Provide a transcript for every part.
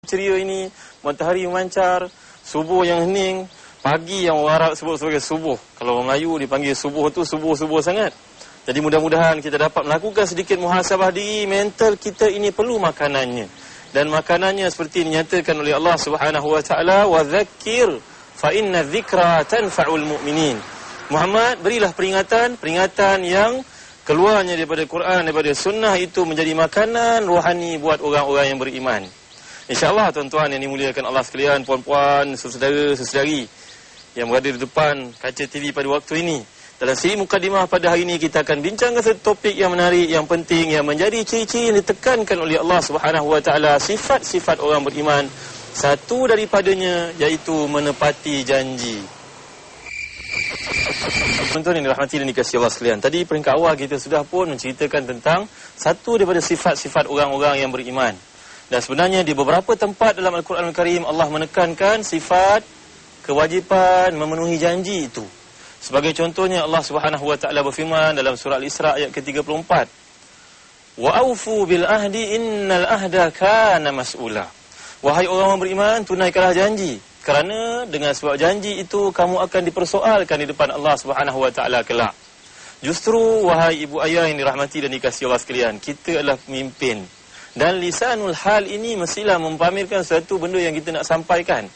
ceria ini, matahari memancar, subuh yang hening, pagi yang orang Arab sebut sebagai subuh. Kalau orang Melayu dipanggil subuh tu subuh-subuh sangat. Jadi mudah-mudahan kita dapat melakukan sedikit muhasabah diri, mental kita ini perlu makanannya. Dan makanannya seperti dinyatakan oleh Allah Subhanahu wa taala, wa dzakkir fa inna dzikra tanfa'ul mu'minin. Muhammad, berilah peringatan yang keluarnya daripada Quran, daripada sunnah itu menjadi makanan rohani buat orang-orang yang beriman. InsyaAllah tuan-tuan yang dimuliakan Allah sekalian, puan-puan, saudara-saudari yang berada di depan kaca TV pada waktu ini. Dalam siri mukadimah pada hari ini kita akan bincangkan satu topik yang menarik, yang penting, yang menjadi ciri-ciri yang ditekankan oleh Allah Subhanahu wa taala, sifat-sifat orang beriman. Satu daripadanya iaitu menepati janji. Tuan-tuan yang dirahmati dan dikasihi Allah sekalian, tadi peringkat awal kita sudah pun menceritakan tentang satu daripada sifat-sifat orang-orang yang beriman. Dan sebenarnya di beberapa tempat dalam Al-Quran Al-Karim Allah menekankan sifat kewajipan memenuhi janji itu. Sebagai contohnya Allah Subhanahu wa taala berfirman dalam surah Al-Isra ayat ke-34, wa aufu bil ahdi innal ahda kana mas'ula. Wahai orang beriman, tunaikanlah janji, kerana dengan sebab janji itu kamu akan dipersoalkan di depan Allah Subhanahu wa taala kelak. Justru wahai ibu ayah yang dirahmati dan dikasihi Allah sekalian, kita adalah pemimpin, dan lisanul hal ini mestilah mempamerkan sesuatu benda yang kita nak sampaikan.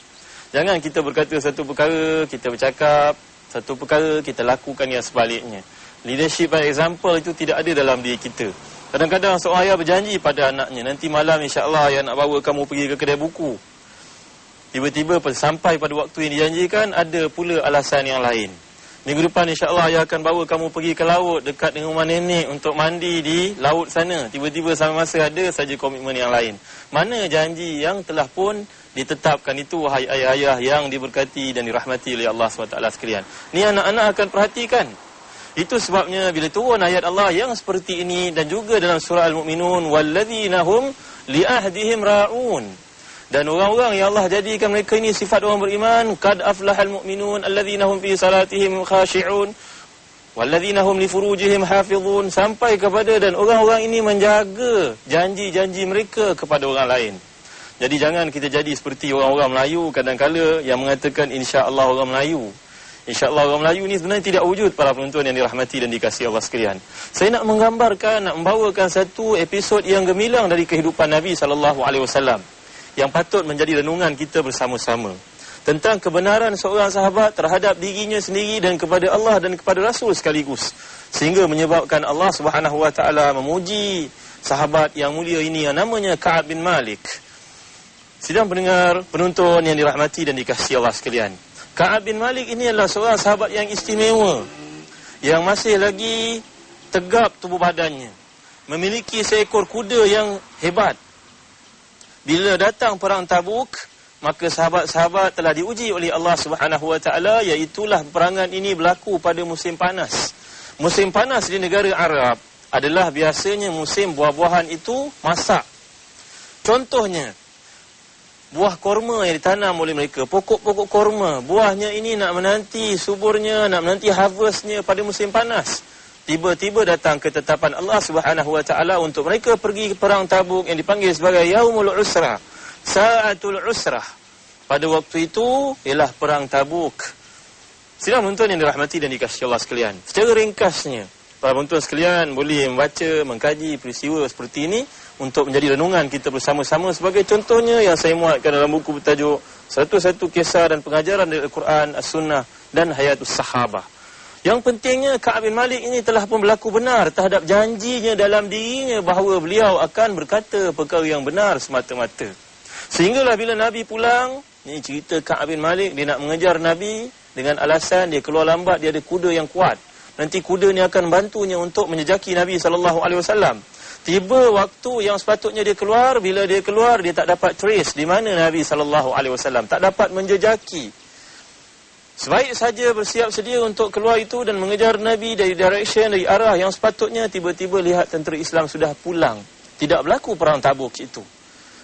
Jangan kita berkata satu perkara, kita bercakap satu perkara, kita lakukan yang sebaliknya. Leadership by example itu tidak ada dalam diri kita. Kadang-kadang seorang ayah berjanji pada anaknya, nanti malam insya-Allah ayah nak bawa kamu pergi ke kedai buku. Tiba-tiba sampai pada waktu yang dijanjikan, ada pula alasan yang lain. Minggu depan insya-Allah ayah akan bawa kamu pergi ke laut dekat dengan rumah nenek untuk mandi di laut sana. Tiba-tiba sama masa ada saja komitmen yang lain. Mana janji yang telah pun ditetapkan itu, wahai ayah-ayah yang diberkati dan dirahmati oleh Allah SWT sekalian. Ni anak-anak akan perhatikan. Itu sebabnya bila turun ayat Allah yang seperti ini, dan juga dalam surah Al-Mu'minun, walladzina hum li'ahdihim ra'un. Dan orang-orang yang Allah jadikan mereka ini sifat orang beriman, qad aflahal mu'minun alladzina hum fi salatihim khashi'un walladzina hum li furujihim hafizun, sampai kepada dan orang-orang ini menjaga janji-janji mereka kepada orang lain. Jadi jangan kita jadi seperti orang-orang Melayu kadang-kala yang mengatakan insya-Allah orang Melayu. InsyaAllah orang Melayu ni sebenarnya tidak wujud, para penonton yang dirahmati dan dikasihi Allah sekalian. Saya nak menggambarkan, nak membawakan satu episod yang gemilang dari kehidupan Nabi SAW yang patut menjadi renungan kita bersama-sama, tentang kebenaran seorang sahabat terhadap dirinya sendiri dan kepada Allah dan kepada Rasul sekaligus, sehingga menyebabkan Allah Subhanahu wa taala memuji sahabat yang mulia ini yang namanya Ka'ab bin Malik. Sidang pendengar, penonton yang dirahmati dan dikasihi Allah sekalian, Ka'ab bin Malik ini adalah seorang sahabat yang istimewa, yang masih lagi tegap tubuh badannya, memiliki seekor kuda yang hebat. Bila datang perang Tabuk, maka sahabat-sahabat telah diuji oleh Allah Subhanahu wa taala, iaitulah peperangan ini berlaku pada musim panas. Musim panas di negara Arab adalah biasanya musim buah-buahan itu masak. Contohnya buah korma yang ditanam oleh mereka, pokok-pokok korma, buahnya ini nak menanti suburnya, nak menanti harvestnya pada musim panas. Tiba-tiba datang ketetapan Allah Subhanahu wa taala untuk mereka pergi ke perang Tabuk yang dipanggil sebagai Yaumul Usrah, Sa'atul Usrah. Pada waktu itu ialah perang Tabuk. Sidang penonton yang dirahmati dan dikasihi Allah sekalian, secara ringkasnya para penonton sekalian boleh membaca, mengkaji peristiwa seperti ini untuk menjadi renungan kita bersama-sama. Sebagai contohnya yang saya muatkan dalam buku bertajuk Satu-satu Kisah dan Pengajaran dari Al-Quran, As-Sunnah dan Hayatus Sahabah. Yang pentingnya Ka'ab bin Malik ini telah pun berlaku benar terhadap janjinya dalam dirinya bahawa beliau akan berkata perkara yang benar semata-mata. Sehinggalah bila Nabi pulang, ini cerita Ka'ab bin Malik, dia nak mengejar Nabi dengan alasan dia keluar lambat, dia ada kuda yang kuat. Nanti kuda ni akan bantunya untuk menjejaki Nabi SAW. Tiba waktu yang sepatutnya dia keluar, bila dia keluar dia tak dapat trace di mana Nabi SAW, tak dapat menjejaki. Sebaik saja bersiap sedia untuk keluar itu dan mengejar Nabi dari direction, dari arah yang sepatutnya, tiba-tiba lihat tentera Islam sudah pulang. Tidak berlaku perang Tabuk itu.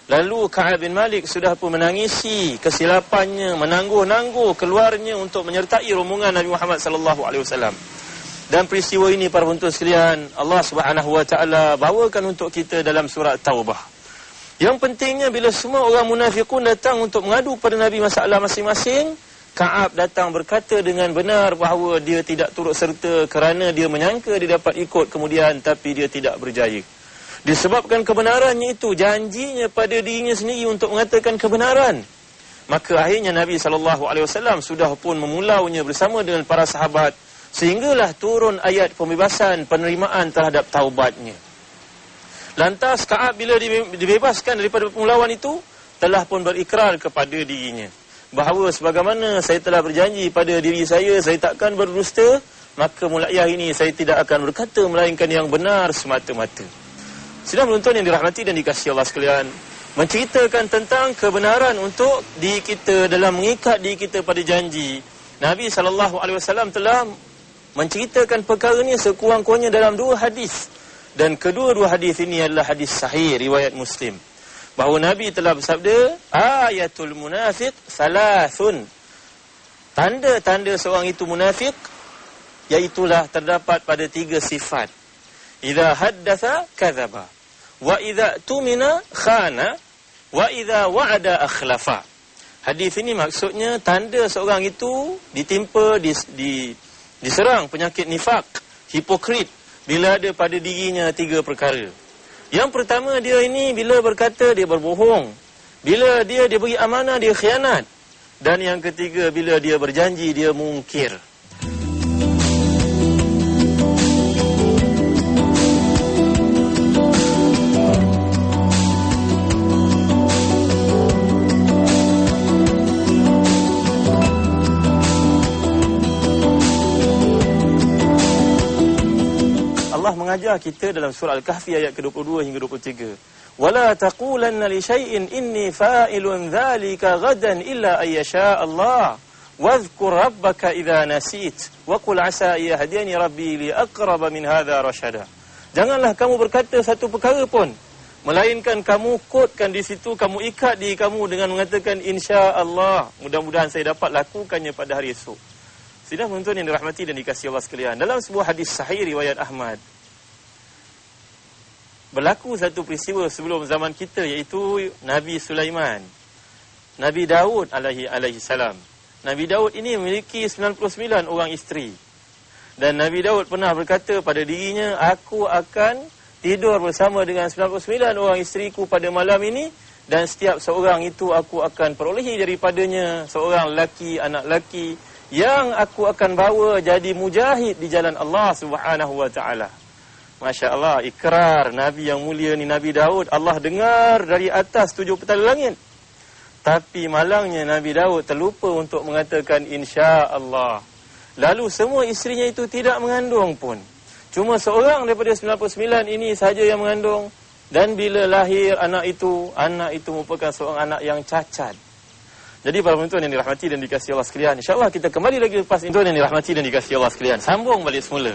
Lalu Ka'ab bin Malik sudah pun menangisi kesilapannya, menangguh-nangguh keluarnya untuk menyertai rombongan Nabi Muhammad SAW. Dan peristiwa ini para penonton sekalian, Allah Subhanahu wa taala bawakan untuk kita dalam surah Taubah. Yang pentingnya bila semua orang munafiqun datang untuk mengadu pada Nabi masalah masing-masing, Ka'ab datang berkata dengan benar bahawa dia tidak turut serta kerana dia menyangka dia dapat ikut kemudian tapi dia tidak berjaya. Disebabkan kebenarannya itu, janjinya pada dirinya sendiri untuk mengatakan kebenaran. Maka akhirnya Nabi SAW sudah pun memulaunya bersama dengan para sahabat, sehinggalah turun ayat pembebasan penerimaan terhadap taubatnya. Lantas Ka'ab bila dibebaskan daripada permulauan itu, telah pun berikrar kepada dirinya bahawa sebagaimana saya telah berjanji pada diri saya takkan berdusta, maka mulai hari ini saya tidak akan berkata melainkan yang benar semata-mata. Sidang penonton yang dirahmati dan dikasihi Allah sekalian, menceritakan tentang kebenaran untuk diri kita dalam mengikat diri kita pada janji. Nabi SAW telah menceritakan perkara ini sekurang-kurangnya dalam 2 hadis. Dan kedua-dua hadis ini adalah hadis sahih riwayat Muslim. Bahawa Nabi telah bersabda, ayatul munafiq salasun. Tanda-tanda seorang itu munafik, iaitulah terdapat pada 3 sifat. Idza haddatha kadzaba, wa idza tumina khana, wa idza wa'ada akhlafa. Hadis ini maksudnya tanda seorang itu ditimpa, diserang penyakit nifak, hipokrit, bila ada pada dirinya 3 perkara. Yang pertama, dia ini bila berkata dia berbohong, bila dia diberi amanah dia khianat, dan yang ketiga bila dia berjanji dia mungkir. Mengajar kita dalam surah Al-Kahfi ayat ke-22 hingga 23. Wala taqulanna li syai'in inni fa'ilun dzalika ghadan illa ayyasha Allah. Wadhkur rabbaka idza nasit wa qul asa yahdini rabbi li aqrab min hadza rasyada. Janganlah kamu berkata satu perkara pun melainkan kamu kodkan di situ, kamu ikat diri kamu dengan mengatakan insya-Allah, mudah-mudahan saya dapat lakukannya pada hari esok. Sidang penonton yang dirahmati dan dikasihi Allah sekalian, dalam sebuah hadis sahih riwayat Ahmad, berlaku satu peristiwa sebelum zaman kita, iaitu Nabi Sulaiman, Nabi Daud alaihi salam. Nabi Daud ini memiliki 99 orang isteri. Dan Nabi Daud pernah berkata pada dirinya, aku akan tidur bersama dengan 99 orang isteriku pada malam ini, dan setiap seorang itu aku akan perolehi daripadanya seorang lelaki, anak lelaki, yang aku akan bawa jadi mujahid di jalan Allah Subhanahu wa taala. Masya Allah, ikrar Nabi yang mulia ni, Nabi Daud, Allah dengar dari atas 7 petala langit. Tapi malangnya Nabi Daud terlupa untuk mengatakan insya Allah. Lalu semua isterinya itu tidak mengandung pun. Cuma seorang daripada 99 ini saja yang mengandung. Dan bila lahir anak itu merupakan seorang anak yang cacat. Jadi para penonton yang dirahmati dan dikasihi Allah sekalian, insya-Allah kita kembali lagi lepas ini yang dirahmati dan dikasihi Allah sekalian. Sambung balik semula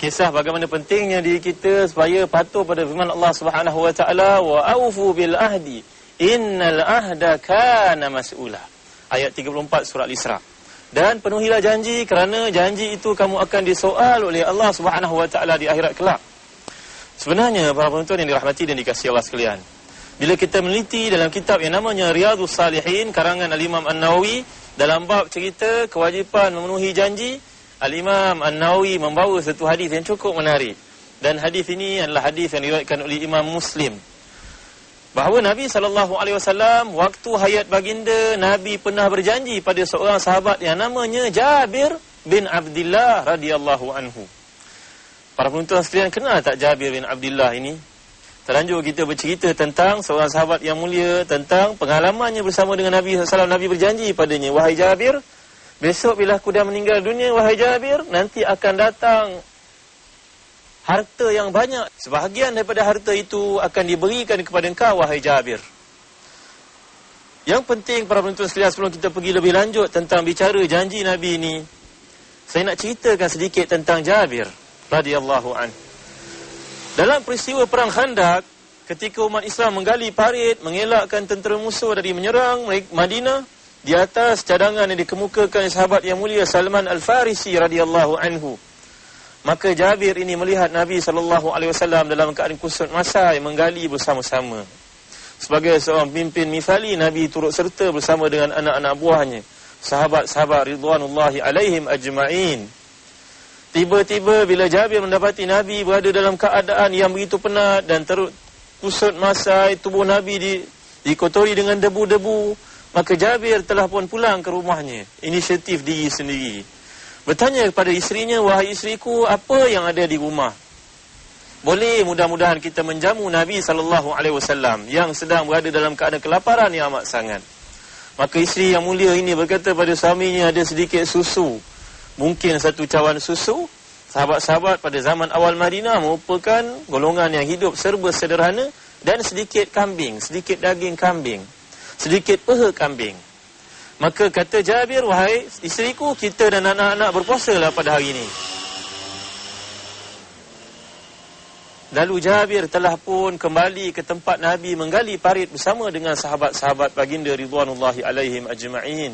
kisah bagaimana pentingnya diri kita supaya patuh pada firman Allah Subhanahu wa taala, wa aufu bil ahdi innal ahda kana mas'ula. Ayat 34 surah Al-Isra. Dan penuhilah janji, kerana janji itu kamu akan disoal oleh Allah Subhanahu wa taala di akhirat kelak. Sebenarnya para penonton yang dirahmati dan dikasihi Allah sekalian, bila kita meneliti dalam kitab yang namanya Riyadhus Salihin karangan Al-Imam An-Nawawi, dalam bab cerita kewajipan memenuhi janji, Al-Imam An-Nawawi membawa satu hadis yang cukup menarik. Dan hadis ini adalah hadis yang diriwayatkan oleh Imam Muslim, bahawa Nabi SAW waktu hayat baginda, Nabi pernah berjanji pada seorang sahabat yang namanya Jabir bin Abdullah radhiyallahu anhu. Para penonton sekalian, kenal tak Jabir bin Abdullah ini? Terlanjur kita bercerita tentang seorang sahabat yang mulia, tentang pengalamannya bersama dengan Nabi SAW. Nabi berjanji padanya, wahai Jabir, besok bila aku dah meninggal dunia, wahai Jabir, nanti akan datang harta yang banyak. Sebahagian daripada harta itu akan diberikan kepada engkau, wahai Jabir. Yang penting para penonton sekalian, sebelum kita pergi lebih lanjut tentang bicara janji Nabi ini, saya nak ceritakan sedikit tentang Jabir radhiyallahu anhu. Dalam peristiwa perang Khandaq, ketika umat Islam menggali parit mengelakkan tentera musuh dari menyerang Madinah, di atas cadangan yang dikemukakan sahabat yang mulia Salman Al-Farisi radhiyallahu anhu, maka Jabir ini melihat Nabi SAW dalam keadaan kusut masai menggali bersama-sama. sebagai seorang pemimpin mithali, Nabi turut serta bersama dengan anak-anak buahnya, sahabat-sahabat ridwanullahi alaihim ajma'in. Tiba-tiba bila Jabir mendapati Nabi berada dalam keadaan yang begitu penat dan terkusut masai, tubuh Nabi dikotori dengan debu-debu, maka Jabir telah pun pulang ke rumahnya, inisiatif diri sendiri. Bertanya kepada isterinya, wahai isteriku, apa yang ada di rumah? Boleh mudah-mudahan kita menjamu Nabi SAW yang sedang berada dalam keadaan kelaparan yang amat sangat. Maka isteri yang mulia ini berkata pada suaminya, ada sedikit susu. Mungkin satu cawan susu. Sahabat-sahabat pada zaman awal Madinah merupakan golongan yang hidup serba sederhana, dan sedikit kambing, sedikit daging kambing, sedikit peha kambing. Maka kata Jabir, wahai isteriku, kita dan anak-anak berpuasalah pada hari ini. Lalu Jabir telah pun kembali ke tempat Nabi menggali parit bersama dengan sahabat-sahabat baginda ridwanullahi alaihim ajma'in.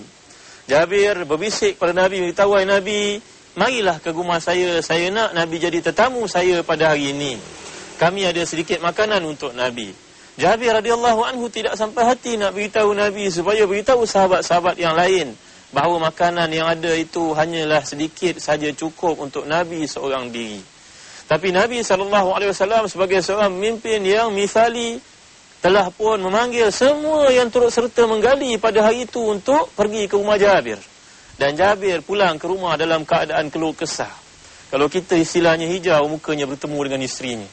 Jabir berbisik pada Nabi, beritahu, wahai Nabi, marilah ke rumah saya nak Nabi jadi tetamu saya pada hari ini. Kami ada sedikit makanan untuk Nabi. Jabir radhiyallahu anhu tidak sampai hati nak beritahu Nabi supaya beritahu sahabat-sahabat yang lain bahawa makanan yang ada itu hanyalah sedikit saja, cukup untuk Nabi seorang diri. Tapi Nabi SAW sebagai seorang pemimpin yang mithali telah pun memanggil semua yang turut serta menggali pada hari itu untuk pergi ke rumah Jabir. Dan Jabir pulang ke rumah dalam keadaan keluh kesah. Kalau kita istilahnya hijau mukanya bertemu dengan isterinya.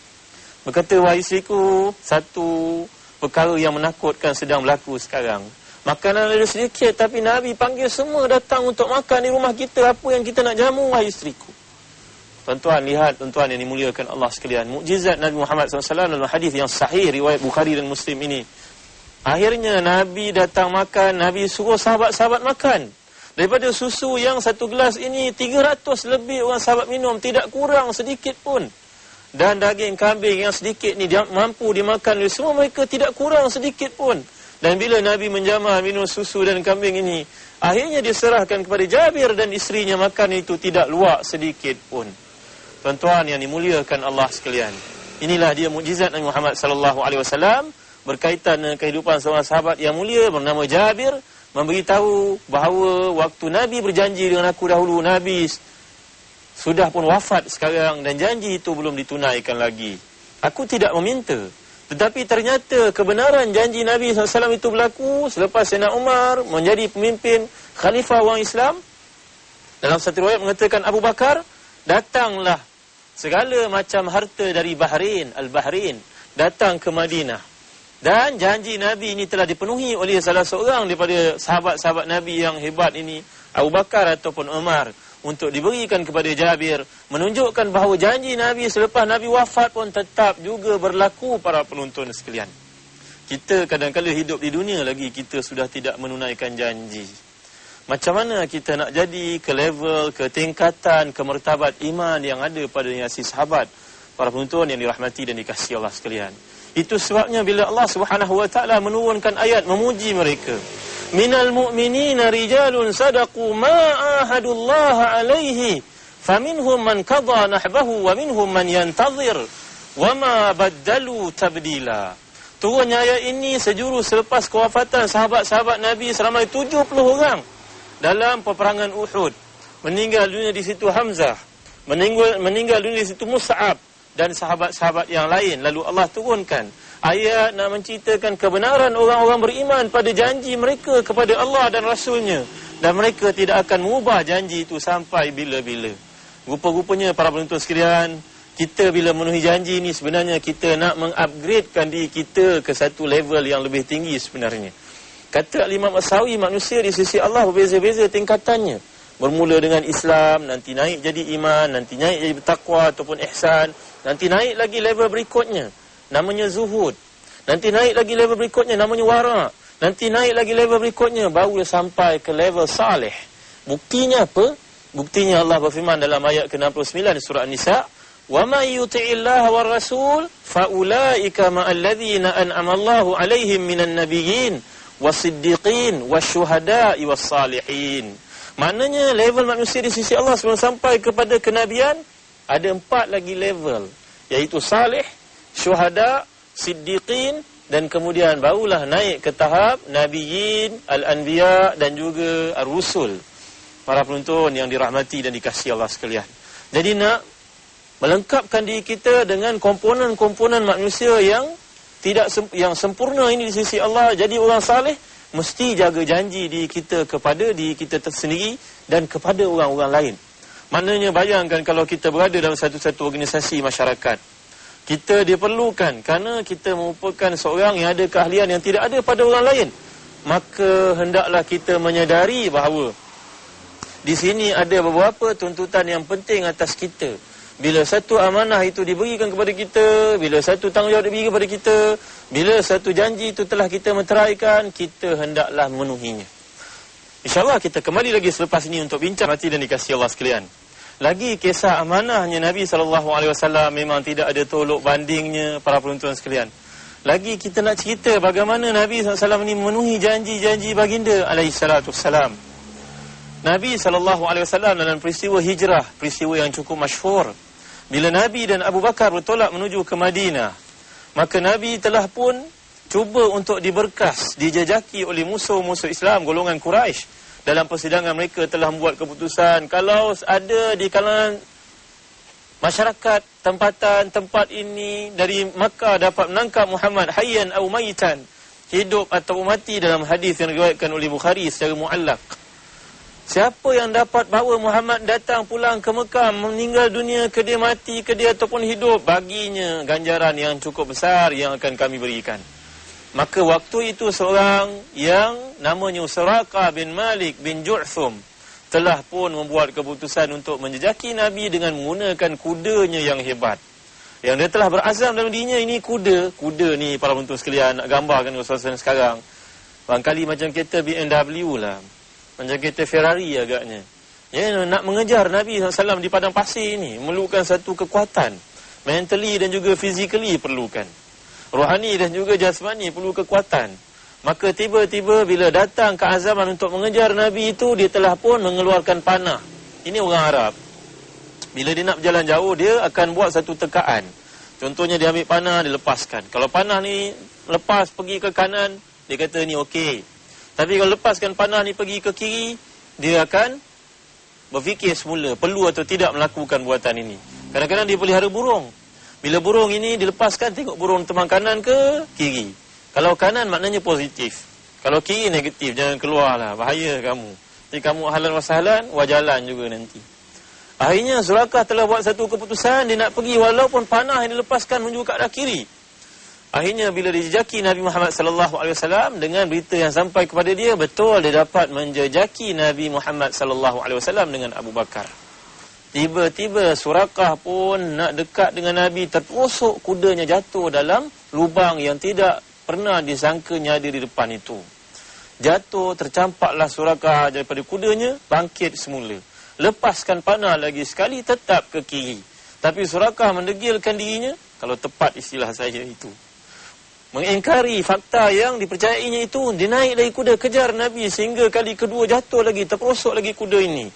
Berkata, wahai isteriku, satu perkara yang menakutkan sedang berlaku sekarang. Makanan ada sedikit, tapi Nabi panggil semua datang untuk makan di rumah kita. Apa yang kita nak jamu, wahai isteriku? Tuan-tuan, lihat tuan-tuan yang dimuliakan Allah sekalian, mukjizat Nabi Muhammad SAW dalam hadis yang sahih riwayat Bukhari dan Muslim ini. Akhirnya Nabi datang makan, Nabi suruh sahabat-sahabat makan. Daripada susu yang satu gelas ini, 300 lebih orang sahabat minum, tidak kurang sedikit pun. Dan daging kambing yang sedikit ni mampu dimakan oleh semua mereka, tidak kurang sedikit pun. Dan bila Nabi menjamah minum susu dan kambing ini, akhirnya diserahkan kepada Jabir dan isterinya, makan itu tidak luak sedikit pun. Tuan-tuan yang dimuliakan Allah sekalian, inilah dia mukjizat Nabi Muhammad SAW berkaitan dengan kehidupan seorang sahabat yang mulia bernama Jabir, memberitahu bahawa waktu Nabi berjanji dengan aku dahulu, Nabi sudah pun wafat sekarang dan janji itu belum ditunaikan lagi. Aku tidak meminta, tetapi ternyata kebenaran janji Nabi SAW itu berlaku selepas Sayyidina Umar menjadi pemimpin khalifah orang Islam. Dalam satu riwayat mengatakan Abu Bakar, datanglah segala macam harta dari Bahrain, Al-Bahrain, datang ke Madinah. Dan janji Nabi ini telah dipenuhi oleh salah seorang daripada sahabat-sahabat Nabi yang hebat ini, Abu Bakar ataupun Umar, untuk diberikan kepada Jabir, menunjukkan bahawa janji Nabi selepas Nabi wafat pun tetap juga berlaku, para penonton sekalian. Kita kadang-kadang hidup di dunia lagi, kita sudah tidak menunaikan janji. Macam mana kita nak jadi ke level, ke tingkatan, ke martabat iman yang ada pada si sahabat, para penonton yang dirahmati dan dikasihi Allah sekalian. Itu sebabnya bila Allah Subhanahu wa taala menurunkan ayat memuji mereka, minal mu'minina rijalun sadaqu ma ahadullah alaihi faminhum man qada nahbahu wa minhum man yantazir wa ma baddalu tabdila. Turunnya ayat ini sejurus selepas kewafatan sahabat-sahabat Nabi seramai 70 orang dalam peperangan Uhud. Meninggal dunia di situ Hamzah, meninggal dunia di situ Mus'ab dan sahabat-sahabat yang lain. Lalu Allah turunkan ayat nak menceritakan kebenaran orang-orang beriman pada janji mereka kepada Allah dan Rasulnya, dan mereka tidak akan mengubah janji itu sampai bila-bila. Rupa-rupanya para penonton sekalian, kita bila memenuhi janji ini sebenarnya kita nak mengupgradekan diri kita ke satu level yang lebih tinggi sebenarnya. Kata Imam As-Sawi, manusia di sisi Allah berbeza-beza tingkatannya. Bermula dengan Islam, nanti naik jadi iman, nanti naik jadi bertakwa ataupun ihsan, nanti naik lagi level berikutnya, namanya zuhud. Nanti naik lagi level berikutnya, namanya wara'. Nanti naik lagi level berikutnya, baru sampai ke level salih. Buktinya apa? Buktinya Allah berfirman dalam ayat ke-69 surah An-Nisa, وَمَنْ يُطِعِ اللَّهَ وَالرَّسُولَ فَأُولَٰئِكَ مَعَ الَّذِينَ أَنْعَمَ اللَّهُ عَلَيْهِمْ مِنَ النَّبِيِّينَ wasiddiqin wasyuhada'i wassalihin. Maknanya level manusia di sisi Allah sebelum sampai kepada kenabian ada 4 lagi level, iaitu salih, syuhada, siddiqin, dan kemudian barulah naik ke tahap Nabiyyin, Al-Anbiya dan juga Ar-Rusul, para penuntun yang dirahmati dan dikasihi Allah sekalian. Jadi nak melengkapkan diri kita dengan komponen-komponen manusia yang yang sempurna ini di sisi Allah, jadi orang saleh mesti jaga janji diri kita kepada diri kita sendiri dan kepada orang-orang lain. Maknanya bayangkan kalau kita berada dalam satu-satu organisasi masyarakat, kita diperlukan kerana kita merupakan seorang yang ada keahlian yang tidak ada pada orang lain, maka hendaklah kita menyadari bahawa di sini ada beberapa tuntutan yang penting atas kita. Bila satu amanah itu diberikan kepada kita, bila satu tanggungjawab diberi kepada kita, bila satu janji itu telah kita meteraikan, kita hendaklah memenuhinya. InsyaAllah kita kembali lagi selepas ini untuk bincang hati dan dikasihi Allah sekalian. Lagi kisah amanahnya Nabi SAW memang tidak ada tolok bandingnya para penonton sekalian. Lagi kita nak cerita bagaimana Nabi SAW ini memenuhi janji-janji baginda alaihissalam. Nabi SAW dalam peristiwa hijrah, peristiwa yang cukup masyhur, bila Nabi dan Abu Bakar bertolak menuju ke Madinah, maka Nabi telah pun cuba untuk diberkas, dijajaki oleh musuh-musuh Islam, golongan Quraisy. Dalam persidangan mereka telah membuat keputusan, kalau ada di kalangan masyarakat tempat ini dari Makkah dapat menangkap Muhammad hayyan atau mayitan, hidup atau mati, dalam hadis yang diriwayatkan oleh Bukhari secara muallaq. Siapa yang dapat bawa Muhammad datang pulang ke Mekah, meninggal dunia, ke dia mati, ke dia ataupun hidup, baginya ganjaran yang cukup besar yang akan kami berikan. Maka waktu itu seorang yang namanya Suraqah bin Malik bin Ju'thum telah pun membuat keputusan untuk menjejaki Nabi dengan menggunakan kudanya yang hebat. Yang dia telah berazam dalam dirinya, ini kuda ni para penonton sekalian, nak gambarkan suasana sekarang. Barangkali macam kereta BMW lah, macam kereta Ferrari agaknya. Ya, nak mengejar Nabi SAW di padang pasir ni memerlukan satu kekuatan. Mentally dan juga physically perlukan. Rohani dan juga jasmani perlu kekuatan. Maka tiba-tiba bila datang keazaman untuk mengejar Nabi itu, dia telah pun mengeluarkan panah. Ini orang Arab. Bila dia nak berjalan jauh, dia akan buat satu tekaan. Contohnya dia ambil panah, dia lepaskan. Kalau panah ni lepas pergi ke kanan, dia kata ni okey. Tapi kalau lepaskan panah ni pergi ke kiri, dia akan berfikir semula perlu atau tidak melakukan buatan ini. Kadang-kadang dia pelihara burung. Bila burung ini dilepaskan, tengok burung terbang kanan ke kiri. Kalau kanan maknanya positif, kalau kiri negatif, jangan keluarlah, bahaya kamu. Jadi kamu ahlan wa sahlan, wajalan juga nanti. Akhirnya Suraqah telah buat satu keputusan, dia nak pergi walaupun panah yang dilepaskan menuju ke arah kiri. Akhirnya bila dijejaki Nabi Muhammad SAW dengan berita yang sampai kepada dia, betul dia dapat menjejaki Nabi Muhammad SAW dengan Abu Bakar. Tiba-tiba Suraqah pun nak dekat dengan Nabi, terperosok kudanya jatuh dalam lubang yang tidak pernah disangkanya ada di depan itu. Jatuh, tercampaklah Suraqah daripada kudanya, bangkit semula. Lepaskan panah lagi sekali, tetap ke kiri. Tapi Suraqah mendegilkan dirinya, kalau tepat istilah saya itu, mengingkari fakta yang dipercayainya itu. Dia naik dari kuda, kejar Nabi, sehingga kali kedua jatuh lagi, terperosok lagi kuda ini.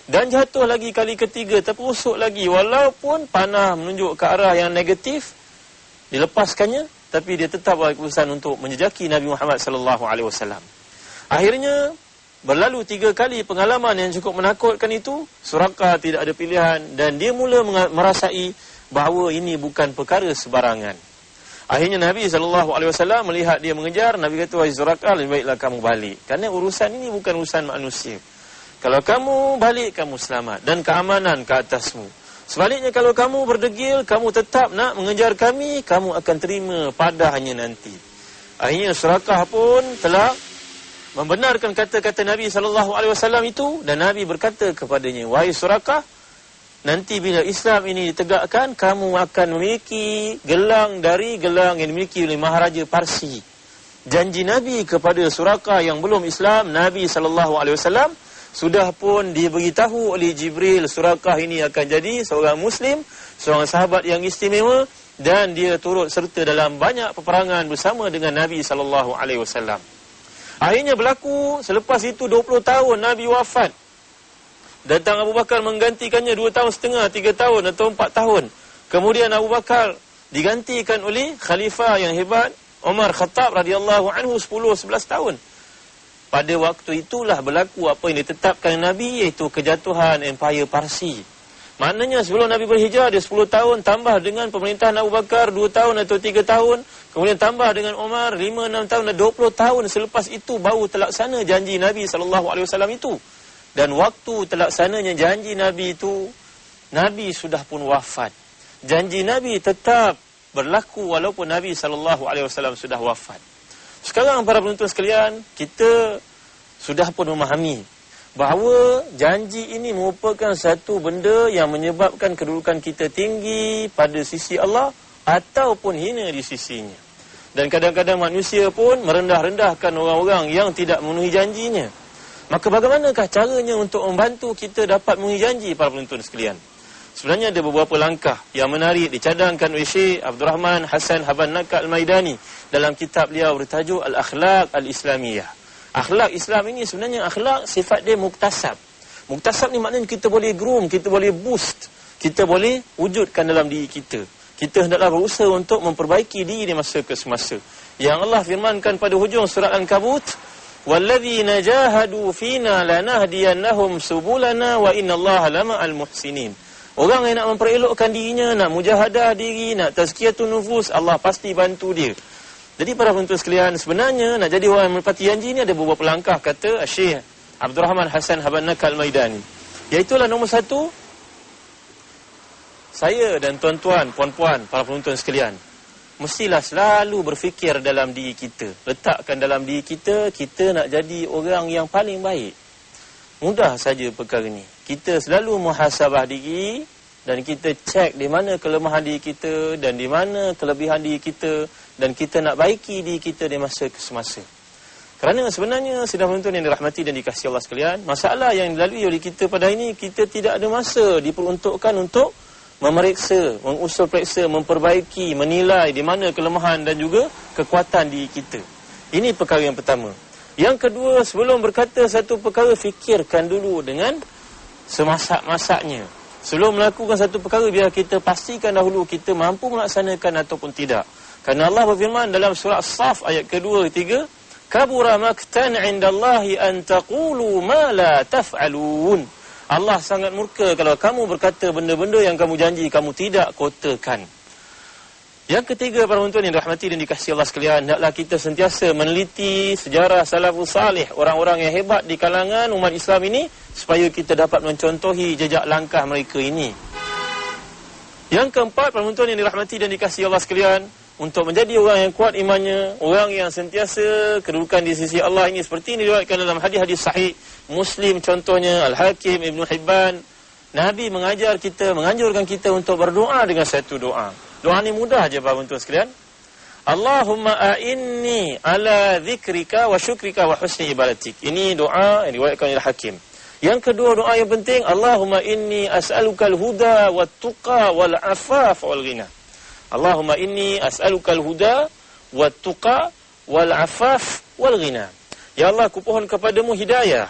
Dan jatuh lagi kali ketiga, terperosok lagi. Walaupun panah menunjuk ke arah yang negatif, dilepaskannya, tapi dia tetap buat keputusan untuk menjejaki Nabi Muhammad SAW. Akhirnya, berlalu 3 kali pengalaman yang cukup menakutkan itu, Suraqah tidak ada pilihan dan dia mula merasai bahawa ini bukan perkara sebarangan. Akhirnya Nabi SAW melihat dia mengejar, Nabi kata, wahai Suraqah, lebih baiklah kamu balik. Kerana urusan ini bukan urusan manusia. Kalau kamu balik, kamu selamat dan keamanan ke atasmu. Sebaliknya kalau kamu berdegil, kamu tetap nak mengejar kami, kamu akan terima padahnya nanti. Akhirnya Suraqah pun telah membenarkan kata-kata Nabi SAW itu, dan Nabi berkata kepadanya, wahai Suraqah, nanti bila Islam ini ditegakkan, kamu akan memiliki gelang dari gelang yang dimiliki oleh Maharaja Parsi. Janji Nabi kepada Suraqah yang belum Islam, Nabi SAW sudah pun diberitahu oleh Jibril, Suraqah ini akan jadi seorang Muslim, seorang sahabat yang istimewa, dan dia turut serta dalam banyak peperangan bersama dengan Nabi SAW. Akhirnya berlaku, selepas itu 20 tahun Nabi wafat. Datang Abu Bakar menggantikannya 2 tahun setengah, 3 tahun atau 4 tahun. Kemudian Abu Bakar digantikan oleh khalifah yang hebat, Umar Khattab radhiyallahu anhu 10-11 tahun. Pada waktu itulah berlaku apa yang ditetapkan Nabi, iaitu kejatuhan Empire Parsi. Maknanya sebelum Nabi berhijrah dia 10 tahun, tambah dengan pemerintahan Abu Bakar 2 tahun atau 3 tahun, kemudian tambah dengan Umar 5-6 tahun dan 20 tahun selepas itu baru terlaksana janji Nabi SAW itu. Dan waktu terlaksananya janji Nabi itu, Nabi sudah pun wafat. Janji Nabi tetap berlaku walaupun Nabi SAW sudah wafat. Sekarang para penonton sekalian, kita sudah pun memahami bahawa janji ini merupakan satu benda yang menyebabkan kedudukan kita tinggi pada sisi Allah ataupun hina di sisinya. Dan kadang-kadang manusia pun merendah-rendahkan orang-orang yang tidak memenuhi janjinya. Maka bagaimanakah caranya untuk membantu kita dapat memenuhi janji, para penonton sekalian? Sebenarnya ada beberapa langkah yang menarik dicadangkan oleh Syekh Abdul Rahman Hassan Haban Naka Al-Maidani dalam kitab beliau bertajuk Al-Akhlaq Al-Islamiyah. Akhlak Islam ini sebenarnya akhlak sifat dia muktasab. Muktasab ni maknanya kita boleh groom, kita boleh boost, kita boleh wujudkan dalam diri kita. Kita hendaklah berusaha untuk memperbaiki diri di masa ke semasa. Yang Allah firmankan pada hujung surat Al-Ankabut, "Walladzina jahadu fina lanahdiyannahum subulana wa innallaha lama'al muhsinin." Orang yang nak memperelokkan dirinya, nak mujahadah diri, nak tazkiyatun nufus, Allah pasti bantu dia. Jadi para penonton sekalian, sebenarnya nak jadi orang yang menepati janji ni ada beberapa langkah, kata Syekh Abdul Rahman Hassan Haban Naka Al-Maidani. Iaitulah nombor 1, saya dan tuan-tuan, puan-puan, para penonton sekalian, mestilah selalu berfikir dalam diri kita. Letakkan dalam diri kita, kita nak jadi orang yang paling baik. Mudah saja perkara ni. Kita selalu muhasabah diri dan kita cek di mana kelemahan diri kita dan di mana kelebihan diri kita, dan kita nak baiki diri kita di masa ke semasa. Kerana sebenarnya sedang penonton yang dirahmati dan dikasihi Allah sekalian, masalah yang dilalui oleh kita pada hari ini, kita tidak ada masa diperuntukkan untuk memeriksa, mengusul periksa, memperbaiki, menilai di mana kelemahan dan juga kekuatan diri kita. Ini perkara yang pertama. Yang kedua, sebelum berkata satu perkara, fikirkan dulu dengan semasak-masaknya. Sebelum melakukan satu perkara, biar kita pastikan dahulu kita mampu melaksanakan ataupun tidak. Kerana Allah berfirman dalam surah As-Saff ayat kedua, ketiga, "Kabura maktan 'indallahi an taqulu ma la taf'alun." Allah sangat murka kalau kamu berkata benda-benda yang kamu janji kamu tidak kotakan. Yang ketiga, para penonton yang dirahmati dan dikasihi Allah sekalian, hendaklah kita sentiasa meneliti sejarah salafus salih, orang-orang yang hebat di kalangan umat Islam ini, supaya kita dapat mencontohi jejak langkah mereka ini. Yang keempat, para penonton yang dirahmati dan dikasihi Allah sekalian, untuk menjadi orang yang kuat imannya, orang yang sentiasa kedudukan di sisi Allah ini, seperti ini diriwayatkan dalam hadis-hadis sahih Muslim, contohnya Al-Hakim, Ibn Hibban, Nabi menganjurkan kita untuk berdoa dengan satu doa. Doa ni mudah aja, para penonton sekalian. Allahumma a'inni ala dzikrika wa syukrika wa husni ibadatik. Ini doa yang diriwayatkan oleh Hakim. Yang kedua, doa yang penting, Allahumma inni as'alukal huda wat tuqa wal afaf wal ghina. Allahumma inni as'alukal huda wat tuqa wal afaf wal ghina. Ya Allah, aku pohon kepadamu hidayah.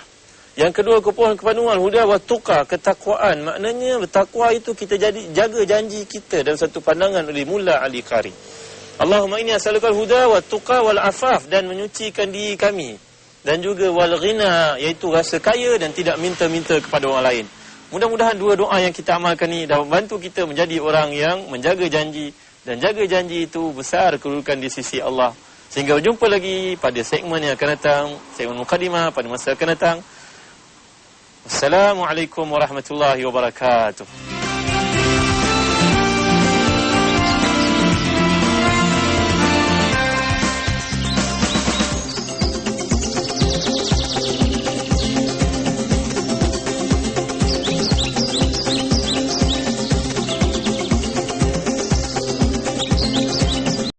Yang kedua, aku pohon kepadamu al-huda wat tuqa, ketakwaan. Maknanya bertakwa itu kita jaga janji kita dalam satu pandangan oleh Mullah Ali Qari. Allahumma inni as'alukal huda wat tuqa wal afaf, dan menyucikan diri kami, dan juga wal ghina, iaitu rasa kaya dan tidak minta-minta kepada orang lain. Mudah-mudahan dua doa yang kita amalkan ini dapat membantu kita menjadi orang yang menjaga janji, dan jaga janji itu besar kedudukan di sisi Allah. Sehingga berjumpa lagi pada segmen yang akan datang, segmen Muqaddimah pada masa akan datang. Assalamualaikum warahmatullahi wabarakatuh.